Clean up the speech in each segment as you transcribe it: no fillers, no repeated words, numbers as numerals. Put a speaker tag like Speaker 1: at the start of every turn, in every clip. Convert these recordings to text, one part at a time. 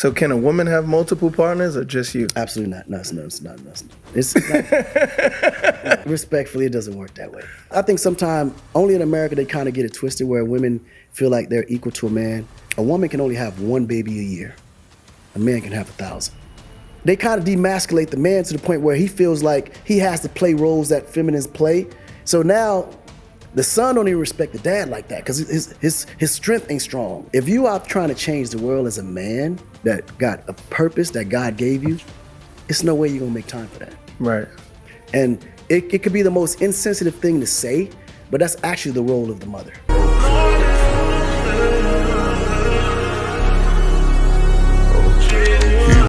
Speaker 1: So can a woman have multiple partners or just you?
Speaker 2: Absolutely not. No, it's not. It's not. Respectfully, it doesn't work that way. I think sometimes only in America they kind of get it twisted where women feel like they're equal to a man. A woman can only have one baby a year. A man can have 1,000. They kind of demasculate the man to the point where he feels like he has to play roles that feminines play. So now the son don't even respect the dad like that because his strength ain't strong. If you are trying to change the world as a man that got a purpose that God gave you, it's no way you're gonna make time for that.
Speaker 1: Right.
Speaker 2: And it could be the most insensitive thing to say, but that's actually the role of the mother.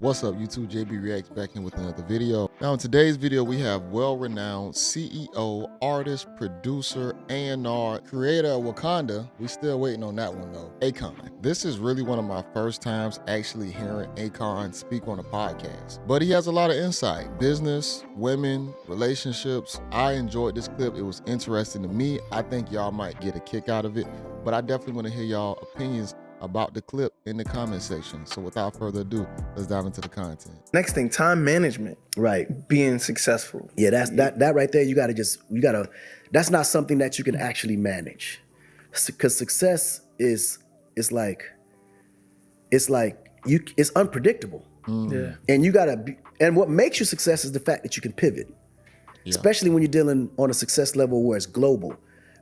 Speaker 3: What's up YouTube, JayBReacts back in with another video. Now in today's video we have well-renowned CEO, artist, producer, A&R, creator of Wakanda. We still waiting on that one though, Akon. This is really one of my first times actually hearing Akon speak on a podcast. But he has a lot of insight, business, women, relationships. I enjoyed this clip, it was interesting to me. I think y'all might get a kick out of it, but I definitely want to hear y'all opinions about the clip in the comment section. So without further ado, let's dive into the content.
Speaker 1: Next thing, time management.
Speaker 2: Right.
Speaker 1: Being successful.
Speaker 2: Yeah, that right there, you gotta, that's not something that you can actually manage. Because success is it's unpredictable.
Speaker 1: Yeah.
Speaker 2: And you gotta be, and what makes you success is the fact that you can pivot. Yeah. Especially when you're dealing on a success level where it's global,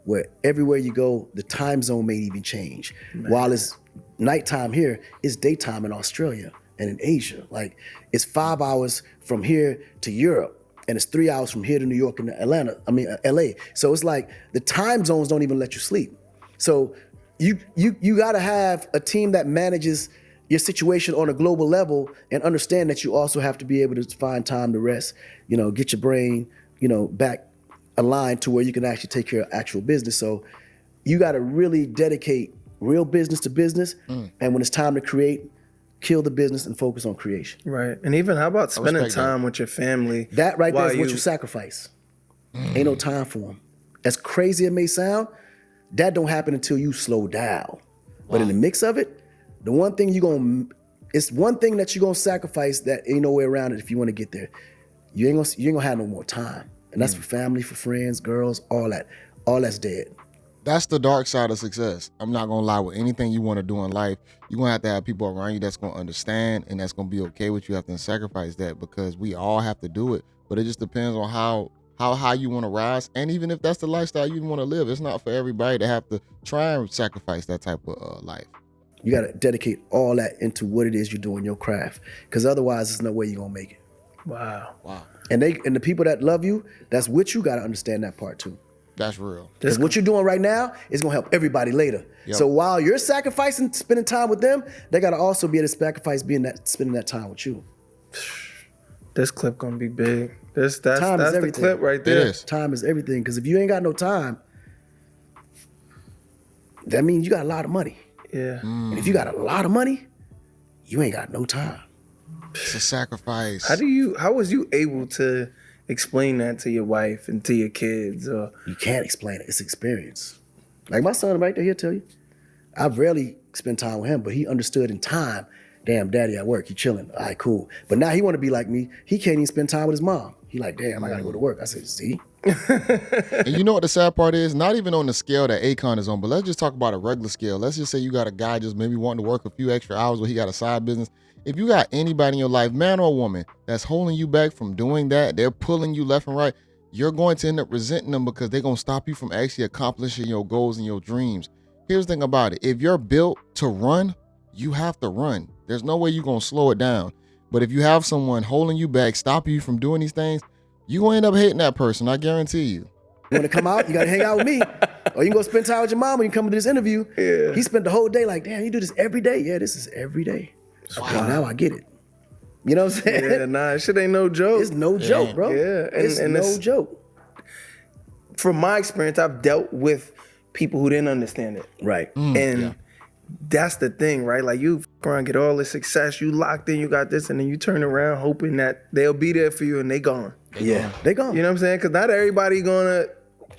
Speaker 2: where everywhere you go, the time zone may even change. Man. While it's nighttime here, it's daytime in Australia and in Asia. Like it's 5 hours from here to Europe, and it's 3 hours from here to New York and LA. So it's like the time zones don't even let you sleep. So you gotta have a team that manages your situation on a global level and understand that you also have to be able to find time to rest, get your brain, back aligned to where you can actually take care of actual business. So you gotta really dedicate real business to business. And when it's time to create, kill the business and focus on creation.
Speaker 1: Right. And even how about spending time with your family?
Speaker 2: That right there is what you sacrifice. Ain't no time for them. As crazy it may sound, that don't happen until you slow down. Wow. But in the mix of it, it's one thing that you're gonna sacrifice that ain't no way around it if you wanna get there. You ain't gonna have no more time. And that's for family, for friends, girls, all that. All that's dead.
Speaker 3: That's the dark side of success. I'm not gonna lie, with anything you wanna do in life, you're gonna have to have people around you that's gonna understand and that's gonna be okay with you having to sacrifice that, because we all have to do it. But it just depends on how high you wanna rise. And even if that's the lifestyle you wanna live, it's not for everybody to have to try and sacrifice that type of life.
Speaker 2: You gotta dedicate all that into what it is you're doing, your craft. Because otherwise, there's no way you're gonna make it.
Speaker 1: Wow.
Speaker 2: And the people that love you, that's with you, gotta understand that part too.
Speaker 3: That's real.
Speaker 2: Because what you're doing right now is gonna help everybody later. Yep. So while you're sacrificing spending time with them, they gotta also be able to sacrifice spending that time with you.
Speaker 1: This clip gonna be big. That's the clip right there.
Speaker 3: It is.
Speaker 2: Time is everything. Because if you ain't got no time, that means you got a lot of money.
Speaker 1: Yeah.
Speaker 2: And if you got a lot of money, you ain't got no time.
Speaker 3: It's a sacrifice.
Speaker 2: How
Speaker 1: was you able to explain that to your wife and to your kids?
Speaker 2: You can't explain it. It's experience. Like my son right there, he'll tell you. I rarely spend time with him, but he understood in time. Damn, daddy at work, he chilling. All right, cool. But now he want to be like me. He can't even spend time with his mom. He like, damn, I gotta go to work. I said, see?
Speaker 3: And you know what the sad part is? Not even on the scale that Akon is on, but let's just talk about a regular scale. Let's just say you got a guy just maybe wanting to work a few extra hours where he got a side business. If you got anybody in your life, man or woman, that's holding you back from doing that, they're pulling you left and right, you're going to end up resenting them because they're going to stop you from actually accomplishing your goals and your dreams. Here's the thing about it. If you're built to run, you have to run. There's no way you're going to slow it down. But if you have someone holding you back, stopping you from doing these things, you're going to end up hating that person, I guarantee you.
Speaker 2: You want to come out, you got to hang out with me. Or you can go spend time with your mom when you come to this interview.
Speaker 1: Yeah.
Speaker 2: He spent the whole day like, damn, you do this every day? Yeah, this is every day. Wow. Okay, now I get it. You know what I'm saying?
Speaker 1: Yeah, nah, shit ain't no joke.
Speaker 2: It's no joke, bro.
Speaker 1: Yeah,
Speaker 2: it's no joke.
Speaker 1: From my experience, I've dealt with people who didn't understand it.
Speaker 2: Right.
Speaker 1: And that's the thing, right? Like you around, get all this success, you locked in, you got this, and then you turn around hoping that they'll be there for you and they gone.
Speaker 2: They gone.
Speaker 1: You know what I'm saying? Because not everybody gonna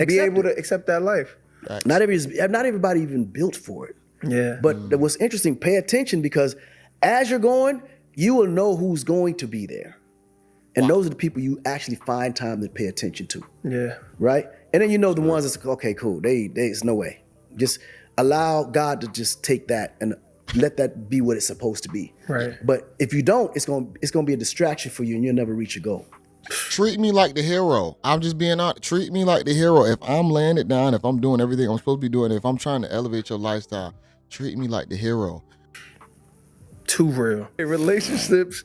Speaker 1: be able to accept that life.
Speaker 2: Not everybody even built for it.
Speaker 1: Yeah.
Speaker 2: But what's interesting, pay attention, because as you're going, you will know who's going to be there. And those are the people you actually find time to pay attention to. Yeah. Right? And then you know the ones that's, okay, cool. It's no way. Just allow God to just take that and let that be what it's supposed to be. Right. But if you don't, it's gonna be a distraction for you and you'll never reach your goal.
Speaker 3: Treat me like the hero. I'm just being honest. Treat me like the hero. If I'm laying it down, if I'm doing everything I'm supposed to be doing, if I'm trying to elevate your lifestyle, treat me like the hero.
Speaker 1: Too real. Relationships,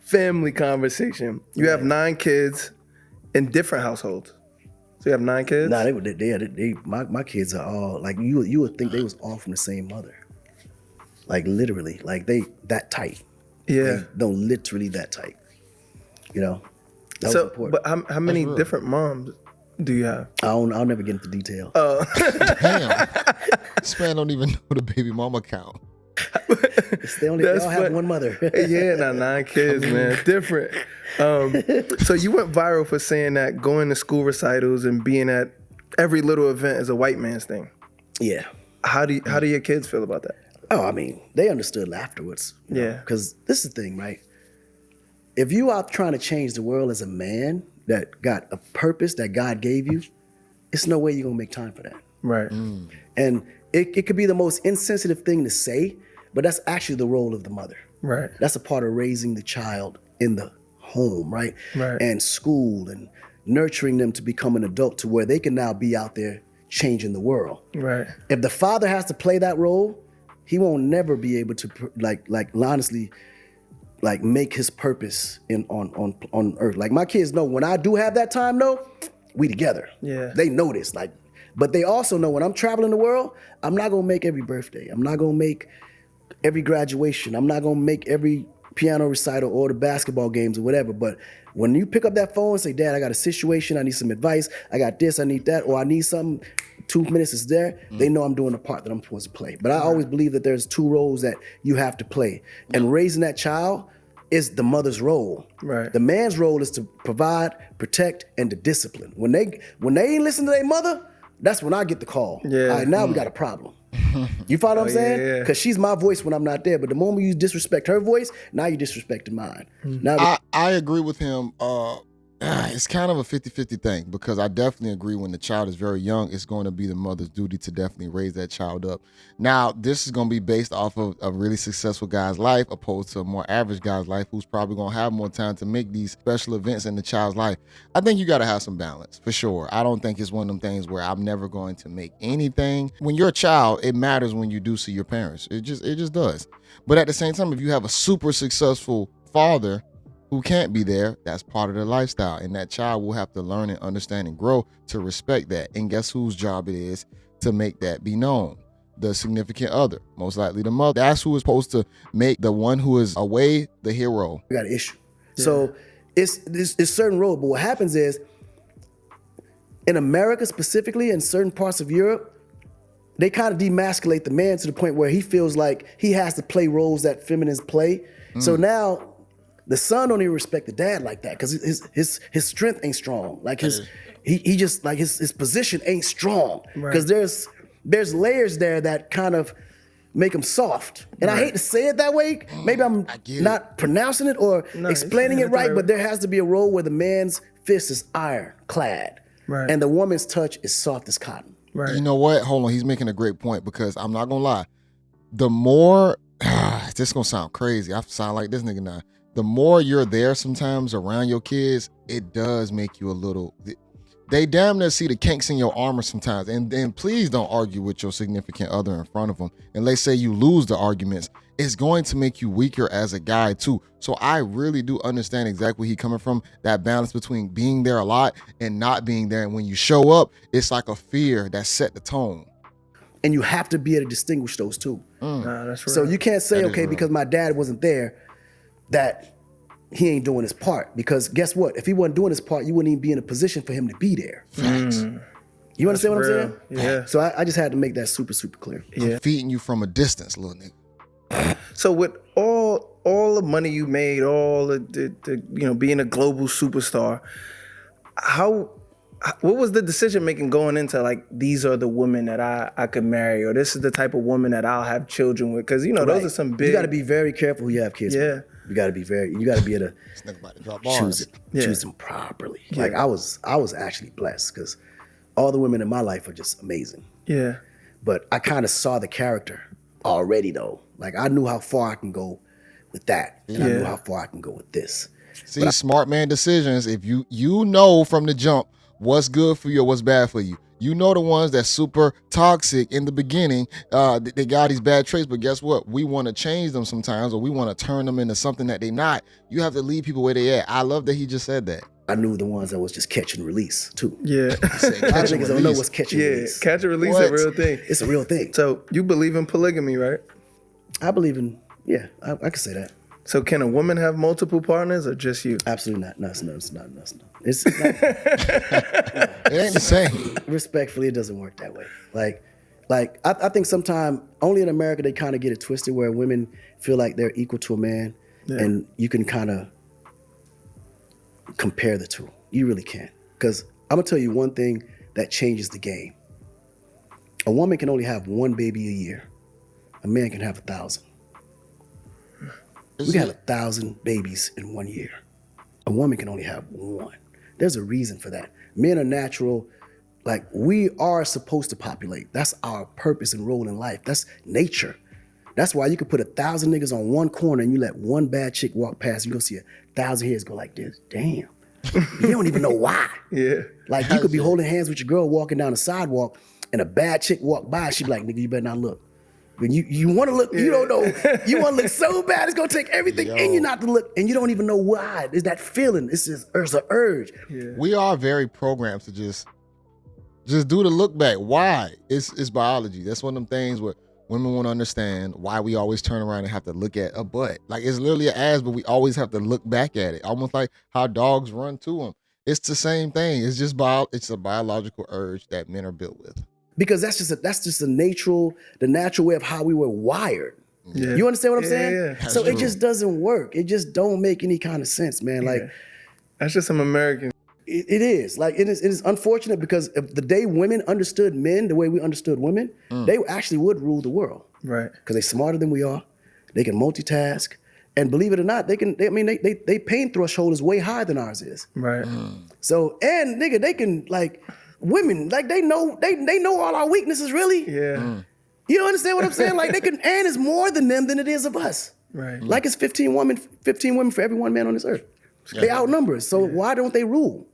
Speaker 1: family conversation. You have 9 kids in different households. So you have 9 kids?
Speaker 2: Nah, my kids are all, like, you would think they was all from the same mother. Like, literally. Like, they that tight. Yeah. No, literally that tight. You know? That was important.
Speaker 1: But how many different moms do you have?
Speaker 2: I'll never get into detail.
Speaker 3: Damn. This man don't even know the baby mama count.
Speaker 2: They all have one mother.
Speaker 1: Yeah, 9 kids, man. Different. So you went viral for saying that going to school recitals and being at every little event is a white man's thing. Yeah. How do your kids feel about that?
Speaker 2: Oh, I mean, they understood afterwards. Yeah. Because this is the thing, right? If you are trying to change the world as a man that got a purpose that God gave you, it's no way you're going to make time for that. Right. And it could be the most insensitive thing to say, but that's actually the role of the mother. Right. That's a part of raising the child in the home, right? Right. And school and nurturing them to become an adult to where they can now be out there changing the world. Right. If the father has to play that role, he won't never be able to honestly make his purpose on earth. Like, my kids know when I do have that time though, we together. Yeah. They know this. But they also know when I'm traveling the world, I'm not gonna make every birthday. I'm not gonna make every graduation. I'm not gonna make every piano recital or the basketball games or whatever. But when you pick up that phone and say, Dad, I got a situation, I need some advice, I got this, I need that, or I need something, 2 minutes is there, they know I'm doing the part that I'm supposed to play. But I always believe that there's 2 roles that you have to play. And raising that child is the mother's role. Right. The man's role is to provide, protect, and to discipline. When they ain't listen to their mother, that's when I get the call. Yeah. All right, now we got a problem. You follow what I'm saying? Because she's my voice when I'm not there. But the moment you disrespect her voice, now you disrespecting mine. Now
Speaker 3: I agree with him. It's kind of a 50-50 thing, because I definitely agree when the child is very young, it's going to be the mother's duty to definitely raise that child up. Now, this is going to be based off of a really successful guy's life opposed to a more average guy's life who's probably going to have more time to make these special events in the child's life. I think you got to have some balance, for sure. I don't think it's one of them things where I'm never going to make anything. When you're a child, it matters when you do see your parents. It just does. But at the same time, if you have a super successful father who can't be there, that's part of the lifestyle. And that child will have to learn and understand and grow to respect that. And guess whose job it is to make that be known? The significant other, most likely the mother. That's who is supposed to make the one who is away the hero.
Speaker 2: We got an issue. Yeah. So it's certain roles. But what happens is, in America specifically, in certain parts of Europe, they kind of demasculate the man to the point where he feels like he has to play roles that feminists play. So now, the son don't even respect the dad like that, because his strength ain't strong. Like his position ain't strong, because there's layers there that kind of make him soft. And I hate to say it that way. Maybe I'm not pronouncing it or explaining it right, but there has to be a role where the man's fist is ironclad, and the woman's touch is soft as cotton.
Speaker 3: Right. You know what? Hold on. He's making a great point, because I'm not gonna lie. The more this gonna sound crazy. I sound like this nigga now. The more you're there sometimes around your kids, it does make you a little, they damn near see the kinks in your armor sometimes. And then please don't argue with your significant other in front of them. And let's say you lose the arguments, it's going to make you weaker as a guy too. So I really do understand exactly where he's coming from, that balance between being there a lot and not being there. And when you show up, it's like a fear that set the tone.
Speaker 2: And you have to be able to distinguish those two.
Speaker 1: Nah, that's right.
Speaker 2: So you can't say, okay, because my dad wasn't there, that he ain't doing his part. Because guess what? If he wasn't doing his part, you wouldn't even be in a position for him to be there. Facts. You understand what I'm saying?
Speaker 1: Yeah.
Speaker 2: So I just had to make that super, super clear.
Speaker 3: Yeah. I'm feeding you from a distance, little nigga.
Speaker 1: So with all the money you made, all the being a global superstar, how what was the decision making going into like these are the women that I could marry, or this is the type of woman that I'll have children with? Because those are some big.
Speaker 2: You got to be very careful who you have kids with. You got to be able to choose them properly. Yeah. Like I was actually blessed because all the women in my life are just amazing.
Speaker 1: Yeah.
Speaker 2: But I kind of saw the character already though. Like I knew how far I can go with that, and I knew how far I can go with this.
Speaker 3: See, smart man decisions. If you know from the jump what's good for you or what's bad for you. You know the ones that's super toxic in the beginning. They got these bad traits, but guess what? We want to change them sometimes, or we want to turn them into something that they're not. You have to leave people where they at. I love that he just said that.
Speaker 2: I knew the ones that was just catch and release too.
Speaker 1: Yeah.
Speaker 2: A lot of niggas don't know what's catch and release.
Speaker 1: Catch and release is a real thing.
Speaker 2: It's a real thing.
Speaker 1: So you believe in polygamy, right?
Speaker 2: I believe in, I can say that.
Speaker 1: So can a woman have multiple partners or just you?
Speaker 2: Absolutely not. No, it's not. It's not.
Speaker 3: It ain't the same.
Speaker 2: Respectfully, it doesn't work that way. Like I think sometimes only in America they kind of get it twisted where women feel like they're equal to a man, and you can kind of compare the two. You really can't. Because I'm gonna tell you one thing that changes the game. A woman can only have one baby a year. A man can have 1,000. We can have 1,000 babies in 1 year. A woman can only have one. There's a reason for that. Men are natural. Like, we are supposed to populate. That's our purpose and role in life. That's nature. That's why you could put 1,000 niggas on one corner and you let one bad chick walk past, you go see 1,000 heads go like this. Damn. You don't even know why.
Speaker 1: Yeah.
Speaker 2: Like, you could be holding hands with your girl walking down the sidewalk and a bad chick walk by, she'd be like, nigga, you better not look. When you want to look, you don't know. You want to look so bad, it's going to take everything in you not to look, and you don't even know why. It's that feeling. It's an urge.
Speaker 3: Yeah. We are very programmed to just do the look back. Why? It's biology. That's one of them things where women want to understand why we always turn around and have to look at a butt. Like, it's literally an ass, but we always have to look back at it. Almost like how dogs run to them. It's the same thing. It's just it's a biological urge that men are built with.
Speaker 2: Because that's just the natural way of how we were wired. Yeah. You understand what I'm saying?
Speaker 1: Yeah.
Speaker 2: So it just doesn't work. It just don't make any kind of sense, man. Like,
Speaker 1: that's just some American.
Speaker 2: It is. Like, it is unfortunate because if the day women understood men the way we understood women, they actually would rule the world.
Speaker 1: Right.
Speaker 2: Because they're smarter than we are. They can multitask. And believe it or not, they pain threshold is way higher than ours is.
Speaker 1: Right.
Speaker 2: So, and nigga, they can, like, women, like, they know all our weaknesses, really.
Speaker 1: Yeah.
Speaker 2: You understand what I'm saying? Like, they can, and it's more than them than it is of us.
Speaker 1: Right.
Speaker 2: Like, it's 15 women for every one man on this earth. Yeah. They outnumber us. So why don't they rule?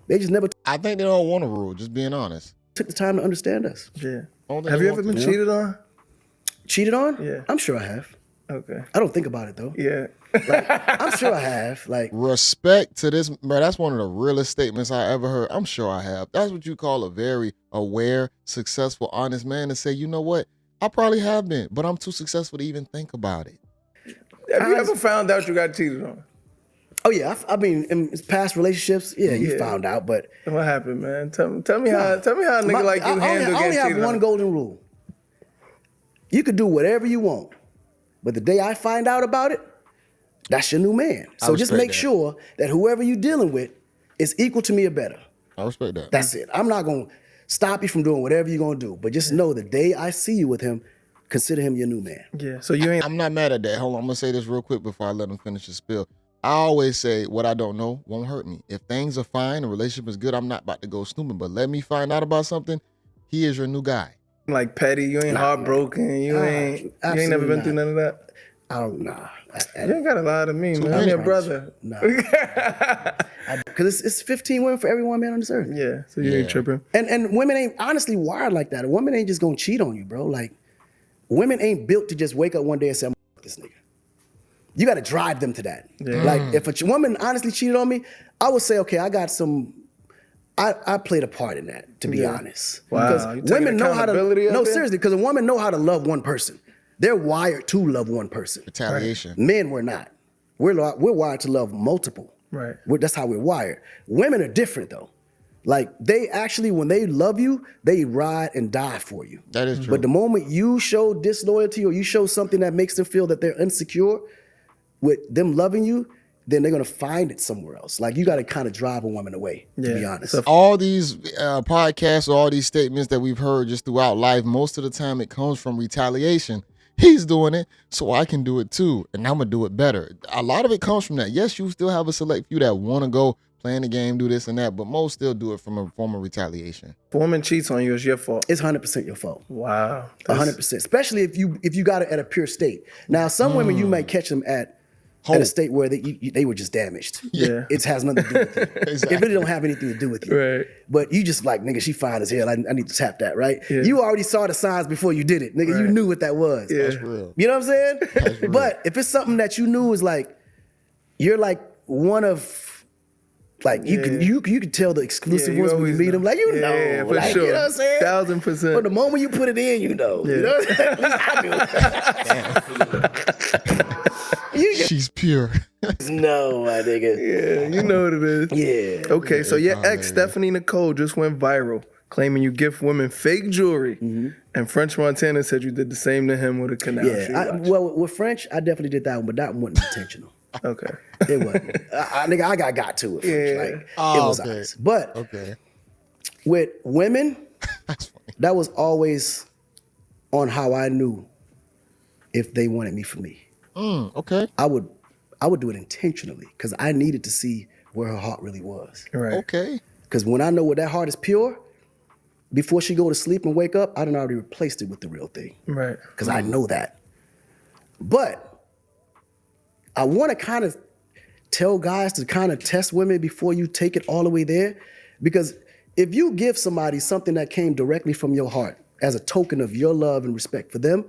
Speaker 2: They just never.
Speaker 3: I think they don't want to rule, just being honest.
Speaker 2: Took the time to understand us.
Speaker 1: Yeah. Have you ever been cheated on?
Speaker 2: Cheated on?
Speaker 1: Yeah.
Speaker 2: I'm sure I have.
Speaker 1: Okay.
Speaker 2: I don't think about it though.
Speaker 1: Yeah.
Speaker 2: Like, I'm sure I have. Like,
Speaker 3: respect to this, bro. That's one of the realest statements I ever heard. I'm sure I have. That's what you call a very aware, successful, honest man to say, you know what? I probably have been, but I'm too successful to even think about it.
Speaker 1: Have you ever found out you got cheated on?
Speaker 2: Oh yeah, I mean, in past relationships, you found out. But
Speaker 1: what happened, man? Tell me how a nigga like you handle getting cheated on. I only have
Speaker 2: one golden rule. You could do whatever you want, but the day I find out about it, that's your new man. So just make sure that whoever you're dealing with is equal to me or better.
Speaker 3: I respect that.
Speaker 2: That's it. I'm not going to stop you from doing whatever you're going to do, but just know the day I see you with him, consider him your new man.
Speaker 1: Yeah. So you ain't.
Speaker 3: I'm not mad at that. Hold on, I'm going to say this real quick before I let him finish his spill. I always say what I don't know won't hurt me. If things are fine, the relationship is good, I'm not about to go snooping, but let me find out about something. He is your new guy.
Speaker 1: Like petty, you ain't heartbroken, you ain't never been through none of that?
Speaker 2: I don't know.
Speaker 1: You ain't got a lot of me, man. I'm your brother.
Speaker 2: No. Because it's 15 women for every one man on this earth.
Speaker 1: Yeah, so you ain't tripping.
Speaker 2: And women ain't honestly wired like that. A woman ain't just gonna cheat on you, bro. Like, women ain't built to just wake up one day and say, I'm gonna fuck this nigga. You gotta drive them to that. Yeah. Like, if a woman honestly cheated on me, I would say, okay, I got some, I played a part in that, to be honest.
Speaker 1: Wow.
Speaker 2: Because women know how to, no, seriously, because a woman know how to love one person. They're wired to love one person.
Speaker 3: Retaliation.
Speaker 2: Right? Men, we're not. We're wired to love multiple.
Speaker 1: Right.
Speaker 2: That's how we're wired. Women are different though. Like, they actually, when they love you, they ride and die for you.
Speaker 3: That is true.
Speaker 2: But the moment you show disloyalty or you show something that makes them feel that they're insecure with them loving you, then they're gonna find it somewhere else. Like you got to kind of drive a woman away, to be honest.
Speaker 3: So all these podcasts, all these statements that we've heard just throughout life, most of the time it comes from retaliation. He's doing it, so I can do it too, and I'm gonna do it better. A lot of it comes from that. Yes, you still have a select few that want to go playing the game, do this and that, but most still do it from a form of retaliation.
Speaker 1: If a woman cheats on you, it's your fault.
Speaker 2: It's 100% your fault.
Speaker 1: Wow,
Speaker 2: 100%. Especially if you got it at a pure state. Now, some women you might catch them at a state where they were just damaged.
Speaker 1: Yeah,
Speaker 2: it has nothing to do with you. Exactly. It really don't have anything to do with you.
Speaker 1: Right.
Speaker 2: But you just like, nigga, she fine as hell. I need to tap that, right?
Speaker 1: Yeah.
Speaker 2: You already saw the signs before you did it, nigga. Right. You knew what that was.
Speaker 1: Yeah.
Speaker 3: That's real.
Speaker 2: You know what I'm saying?
Speaker 3: That's real.
Speaker 2: But if it's something that you knew is like, you're like one of. Like you can tell the exclusive ones when you meet them. Like you know,
Speaker 1: yeah, for
Speaker 2: like,
Speaker 1: sure.
Speaker 2: You know what I'm saying?
Speaker 1: 1000%.
Speaker 2: But the moment you put it in, you know.
Speaker 1: Yeah.
Speaker 2: You know what I'm saying?
Speaker 3: She's pure.
Speaker 2: No, my nigga.
Speaker 1: Yeah, you know what it is.
Speaker 2: Yeah.
Speaker 1: Okay, so your ex Stephanie Nicole just went viral, claiming you gift women fake jewelry, and French Montana said you did the same to him with a canal.
Speaker 2: Yeah, well, with French, I definitely did that one, but that one wasn't intentional.
Speaker 1: Okay.
Speaker 2: It wasn't. Nigga, I got to it.
Speaker 1: Yeah.
Speaker 2: Like, it was honest. But with women, that was always on how I knew if they wanted me for me.
Speaker 3: Okay.
Speaker 2: I would do it intentionally because I needed to see where her heart really was.
Speaker 1: Right.
Speaker 3: Okay.
Speaker 2: Because when I know where that heart is pure, before she go to sleep and wake up, I done already replaced it with the real thing.
Speaker 1: Right.
Speaker 2: Because I know that. But I want to kind of tell guys to kind of test women before you take it all the way there. Because if you give somebody something that came directly from your heart as a token of your love and respect for them,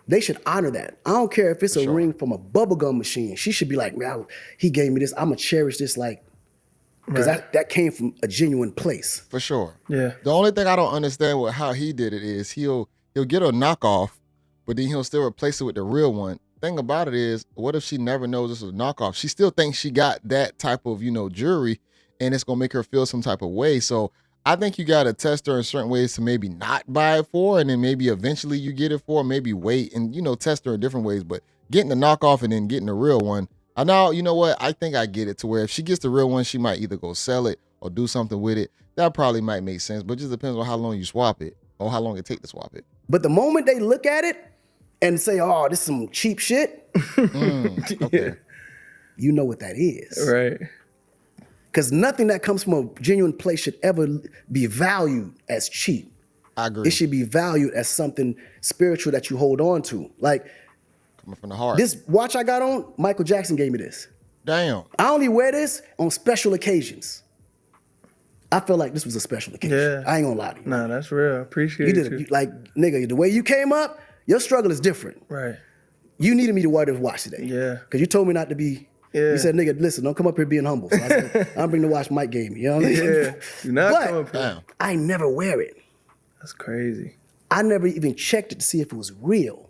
Speaker 2: they should honor that. I don't care if it's a ring from a bubblegum machine. She should be like, man, he gave me this. I'm going to cherish this like, because that came from a genuine place.
Speaker 3: For sure.
Speaker 1: Yeah.
Speaker 3: The only thing I don't understand with how he did it is he'll get a knockoff, but then he'll still replace it with the real one. Thing about it is, what if she never knows this is a knockoff? She still thinks she got that type of, jewelry, and it's gonna make her feel some type of way. So I think you gotta test her in certain ways to maybe not buy it for, and then maybe eventually you get it for, maybe wait and test her in different ways. But getting the knockoff and then getting the real one, I know, you know what? I think I get it to where if she gets the real one, she might either go sell it or do something with it. That probably might make sense, but it just depends on how long you swap it or how long it take to swap it.
Speaker 2: But the moment they look at it and say, oh, this is some cheap shit,
Speaker 1: Okay.
Speaker 2: You know what that is.
Speaker 1: Right.
Speaker 2: Because nothing that comes from a genuine place should ever be valued as cheap.
Speaker 3: I agree.
Speaker 2: It should be valued as something spiritual that you hold on to. Like,
Speaker 3: coming from the heart.
Speaker 2: This watch I got on, Michael Jackson gave me this.
Speaker 3: Damn.
Speaker 2: I only wear this on special occasions. I feel like this was a special occasion.
Speaker 1: Yeah.
Speaker 2: I ain't gonna lie to you.
Speaker 1: Nah, that's real. Appreciate
Speaker 2: You did it. Like, nigga, the way you came up, your struggle is different.
Speaker 1: Right.
Speaker 2: You needed me to wear this watch today.
Speaker 1: Yeah.
Speaker 2: Because you told me not to be.
Speaker 1: Yeah.
Speaker 2: You said, nigga, listen, don't come up here being humble. So I said, I'm bringing the watch Mike gave me. You know what I mean?
Speaker 1: Yeah. You're not coming up here.
Speaker 3: Damn.
Speaker 2: I never wear it.
Speaker 1: That's crazy.
Speaker 2: I never even checked it to see if it was real.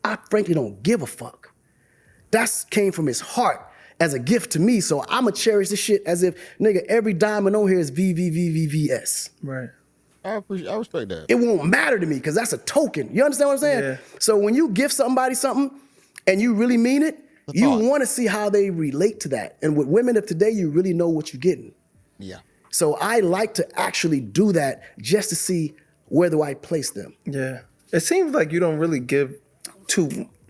Speaker 2: I frankly don't give a fuck. That came from his heart as a gift to me. So I'ma cherish this shit as if, nigga, every diamond on here is VVVVVS.
Speaker 1: Right.
Speaker 3: I respect that.
Speaker 2: It won't matter to me because that's a token. You understand what I'm saying?
Speaker 1: Yeah.
Speaker 2: So when you give somebody something and you really mean it, you
Speaker 3: thought.
Speaker 2: want to see how they relate to that. And with women of today, you really know what you're getting.
Speaker 3: Yeah.
Speaker 2: So I like to actually do that just to see where do I place them.
Speaker 1: Yeah. It seems like you don't really give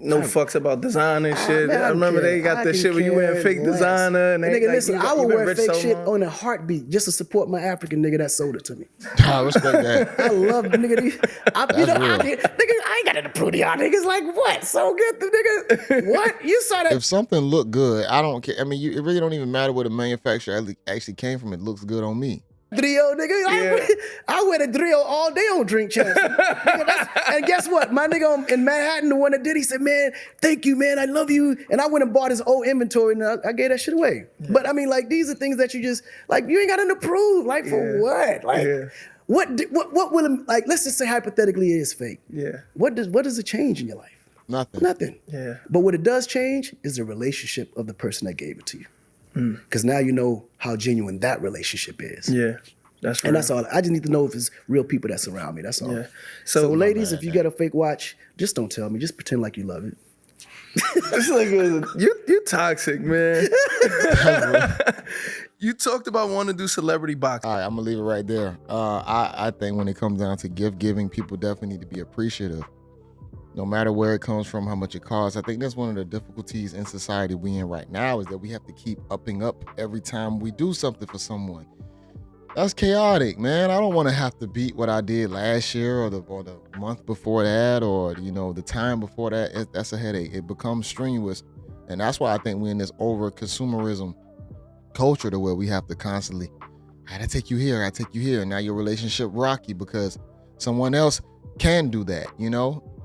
Speaker 1: no fucks about design and shit.
Speaker 2: Man,
Speaker 1: I remember they got this shit where you wearing fake designer and they
Speaker 2: nigga,
Speaker 1: like,
Speaker 2: listen,
Speaker 1: you
Speaker 2: I would
Speaker 1: been
Speaker 2: wear
Speaker 1: rich
Speaker 2: fake
Speaker 1: so
Speaker 2: shit
Speaker 1: long.
Speaker 2: on a heartbeat just to support my African nigga that sold it to me.
Speaker 3: I respect that.
Speaker 2: I love the nigga.
Speaker 3: real.
Speaker 2: Nigga, I ain't got nothing to prove to y'all niggas. Like, what? So good, the nigga. What? You saw that?
Speaker 3: If something look good, I don't care. I mean, it really don't even matter where the manufacturer actually came from. It looks good on me.
Speaker 2: Drio, nigga.
Speaker 1: Yeah.
Speaker 2: I wear the Drio all day on Drink Champs. And guess what? My nigga in Manhattan, the one that did, he said, man, thank you, man. I love you. And I went and bought his old inventory and I gave that shit away. Yeah. But I mean, like, these are things that you just, like, you ain't got nothing to prove. Like, for what? Like, what will, like, let's just say hypothetically it is fake.
Speaker 1: Yeah.
Speaker 2: What does it change in your life? Nothing.
Speaker 1: Yeah.
Speaker 2: But what it does change is the relationship of the person that gave it to you. Because now you know how genuine that relationship is.
Speaker 1: Yeah, that's real.
Speaker 2: And that's all. I just need to know if it's real people that surround me. That's all.
Speaker 1: Yeah.
Speaker 2: So ladies, if you get a fake watch, just don't tell me. Just pretend like you love it.
Speaker 1: This nigga, you toxic, man. You talked about wanting to do celebrity boxing.
Speaker 3: All right, I'm gonna leave it right there. I think when it comes down to gift giving, people definitely need to be appreciative. No matter where it comes from, how much it costs. I think that's one of the difficulties in society we in right now, is that we have to keep upping up every time we do something for someone. That's chaotic, man. I don't want to have to beat what I did last year or the month before that, or the time before that. That's a headache. It becomes strenuous, and that's why I think we're in this over consumerism culture to where we have to constantly, I gotta take you here, I take you here. And now your relationship rocky because someone else can do that,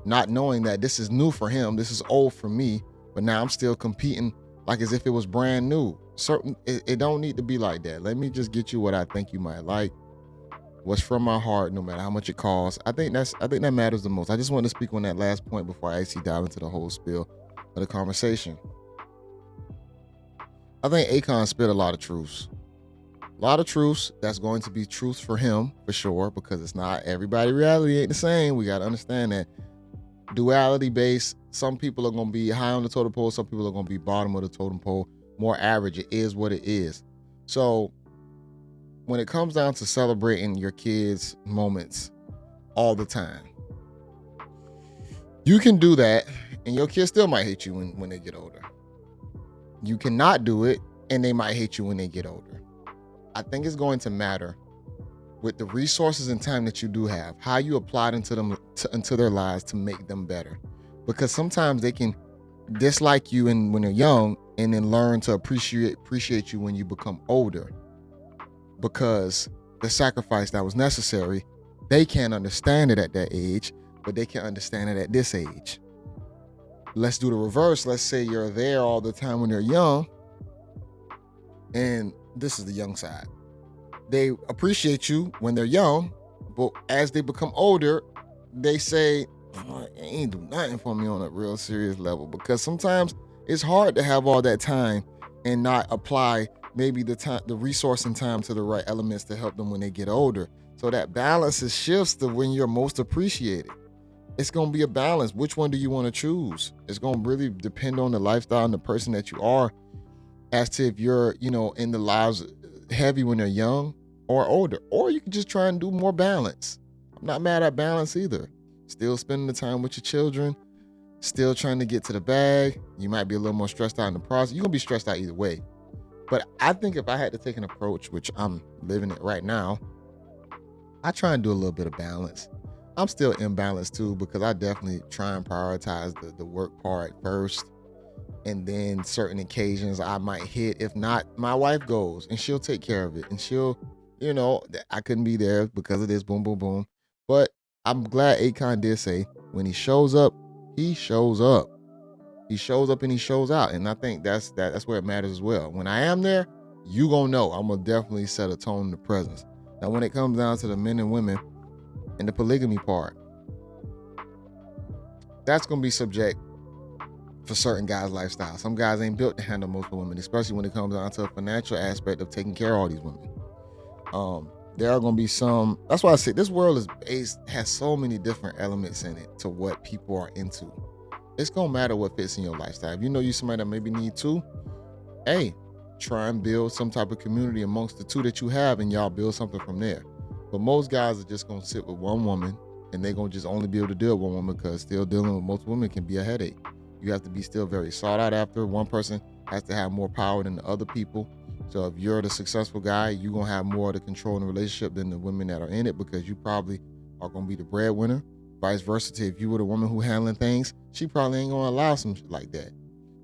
Speaker 3: not knowing that this is new for him, this is old for me, but now I'm still competing like as if it was brand new. It don't need to be like that. Let me just get you what I think you might like, what's from my heart, no matter how much it costs. I think that matters the most. I just want to speak on that last point before I actually dive into the whole spiel of the conversation. I think Akon spit a lot of truths. A lot of truths that's going to be truths for him, for sure, because it's not everybody. Reality ain't the same. We got to understand that. Duality based, some people are going to be high on the totem pole, some people are going to be bottom of the totem pole, more average. It is what it is. So when it comes down to celebrating your kids' moments all the time, you can do that and your kids still might hate you when they get older. You cannot do it and they might hate you when they get older. I think it's going to matter with the resources and time that you do have, how you apply it into their lives to make them better. Because sometimes they can dislike you when they're young and then learn to appreciate you when you become older, because the sacrifice that was necessary, they can't understand it at that age, but they can understand it at this age. Let's do the reverse. Let's say you're there all the time when they're young, and this is the young side. They appreciate you when they're young, but as they become older, they say, oh, it ain't do nothing for me on a real serious level, because sometimes it's hard to have all that time and not apply maybe the resource and time to the right elements to help them when they get older. So that balance shifts to when you're most appreciated. It's going to be a balance. Which one do you want to choose? It's going to really depend on the lifestyle and the person that you are, as to if you're, in the lives heavy when they're young or older, or you can just try and do more balance. I'm not mad at balance either. Still spending the time with your children, still trying to get to the bag. You might be a little more stressed out in the process. You're going to be stressed out either way. But I think if I had to take an approach, which I'm living it right now, I try and do a little bit of balance. I'm still imbalanced too, because I definitely try and prioritize the work part first. And then certain occasions I might hit. If not, my wife goes and she'll take care of it. And she'll, I couldn't be there because of this, boom, boom, boom. But I'm glad Akon did say when he shows up, he shows up. He shows up and he shows out. And I think that's where it matters as well. When I am there, you gonna know I'm gonna definitely set a tone in the presence. Now, when it comes down to the men and women and the polygamy part, that's gonna be subject for certain guys' lifestyle. Some guys ain't built to handle multiple women, especially when it comes down to a financial aspect of taking care of all these women. There are gonna be some. That's why I say this world has so many different elements in it to what people are into. It's gonna matter what fits in your lifestyle. If you know you somebody that maybe need two, hey, try and build some type of community amongst the two that you have, and y'all build something from there. But most guys are just gonna sit with one woman, and they're gonna just only be able to deal with one woman, because still dealing with multiple women can be a headache. You have to be still very sought out after. One person has to have more power than the other people. So if you're the successful guy, you're gonna have more of the control in the relationship than the women that are in it, because you probably are gonna be the breadwinner. Vice versa, if you were the woman who handling things, she probably ain't gonna allow some shit like that.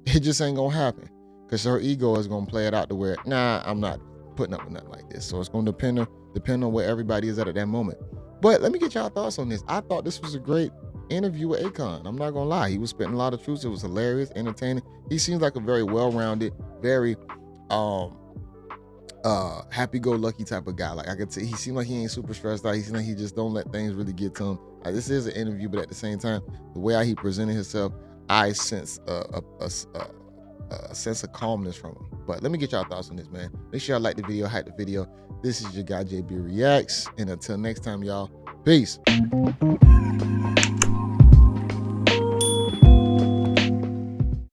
Speaker 3: It just ain't gonna happen, because her ego is gonna play it out to where, nah, I'm not putting up with nothing like this. So it's gonna depend on where everybody is at that moment. But let me get y'all thoughts on this. I thought this was a great interview with Akon. I'm not gonna lie, he was spitting a lot of truths. It was hilarious, entertaining. He seems like a very well-rounded, very happy-go-lucky type of guy. Like, I could see, he seemed like he ain't super stressed out. He seemed like he just don't let things really get to him. Like, this is an interview, but at the same time, the way how he presented himself, I sense a sense of calmness from him. But let me get y'all thoughts on this, man. Make sure y'all like the video, hype the video. This is your guy JayBReacts, and until next time, y'all, peace.